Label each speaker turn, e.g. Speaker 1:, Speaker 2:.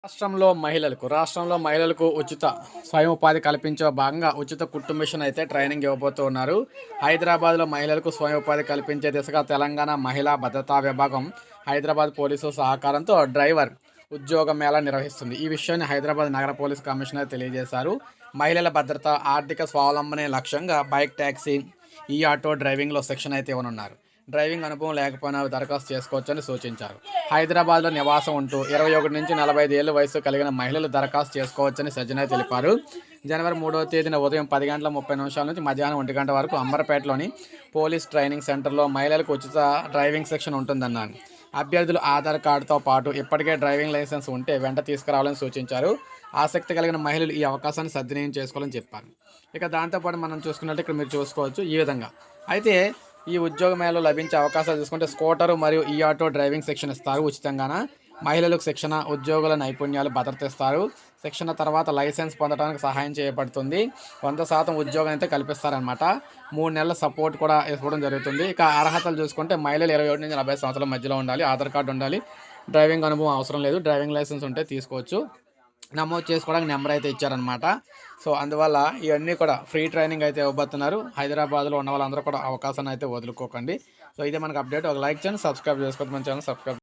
Speaker 1: రాష్ట్రంలో మహిళలకు ఉచిత స్వయం ఉపాధి కల్పించే భాగంగా ఉచిత కుట్టు మిషన్ అయితే ట్రైనింగ్ ఇవ్వబోతూ ఉన్నారు. హైదరాబాద్లో మహిళలకు స్వయం ఉపాధి కల్పించే దిశగా తెలంగాణ మహిళా భద్రతా విభాగం హైదరాబాద్ పోలీసు సహకారంతో డ్రైవర్ ఉద్యోగ మేళా నిర్వహిస్తుంది. ఈ విషయాన్ని హైదరాబాద్ నగర పోలీస్ కమిషనర్ తెలియజేశారు. మహిళల భద్రత, ఆర్థిక స్వావలంబనే లక్ష్యంగా బైక్ ట్యాక్సీ, ఈ ఆటో డ్రైవింగ్లో శిక్షణ అయితే ఇవ్వనున్నారు. డ్రైవింగ్ అనుభవం లేకపోయినా దరఖాస్తు చేసుకోవచ్చని సూచించారు. హైదరాబాద్లో నివాసం ఉంటూ 21 నుంచి 45 ఏళ్ల వయసు కలిగిన మహిళలు దరఖాస్తు చేసుకోవచ్చని సజ్జనాయ్ తెలిపారు. జనవరి 3వ తేదీన ఉదయం 10 గంటల 30 నిమిషాల నుంచి మధ్యాహ్నం 1 గంట వరకు అంబర్పేటలోని పోలీస్ ట్రైనింగ్ సెంటర్లో మహిళలకు ఉచిత డ్రైవింగ్ శిక్షణ ఉంటుందన్నారు. అభ్యర్థులు ఆధార్ కార్డుతో పాటు ఇప్పటికే డ్రైవింగ్ లైసెన్స్ ఉంటే వెంట తీసుకురావాలని సూచించారు. ఆసక్తి కలిగిన మహిళలు ఈ అవకాశాన్ని సద్వినియోగం చేసుకోవాలని చెప్పారు. ఇక దాంతోపాటు మనం చూసుకున్నట్టు ఇక్కడ మీరు చూసుకోవచ్చు ఈ విధంగా. అయితే ఈ ఉద్యోగ మేళలో లభించే అవకాశాలు చూసుకుంటే స్కూటరు మరియు ఈ ఆటో డ్రైవింగ్ శిక్షణ ఇస్తారు ఉచితంగాన. మహిళలకు శిక్షణ, ఉద్యోగుల నైపుణ్యాలు భద్రత ఇస్తారు. శిక్షణ తర్వాత లైసెన్స్ పొందడానికి సహాయం చేయబడుతుంది. 100% ఉద్యోగం అయితే కల్పిస్తారనమాట. 3 నెలల సపోర్ట్ కూడా ఇవ్వడం జరుగుతుంది. ఇక అర్హతలు చూసుకుంటే మహిళలు 21 నుంచి 40 సంవత్సరాల మధ్యలో ఉండాలి. ఆధార్ కార్డు ఉండాలి. డ్రైవింగ్ అనుభవం అవసరం లేదు. డ్రైవింగ్ లైసెన్స్ ఉంటే తీసుకోవచ్చు. నమోదు చేసుకోవడానికి నెంబర్ అయితే ఇచ్చారనమాట. సో అందువల్ల ఇవన్నీ కూడా ఫ్రీ ట్రైనింగ్ అయితే ఇవ్వబోతున్నారు. హైదరాబాద్లో ఉన్న వాళ్ళందరూ కూడా అవకాశాన్ని అయితే వదులుకోకండి. సో ఇదే మనకు అప్డేట్. ఒక లైక్ చేయండి, సబ్స్క్రైబ్ చేసుకోవద్దు, మన ఛానల్ సబ్స్క్రైబ్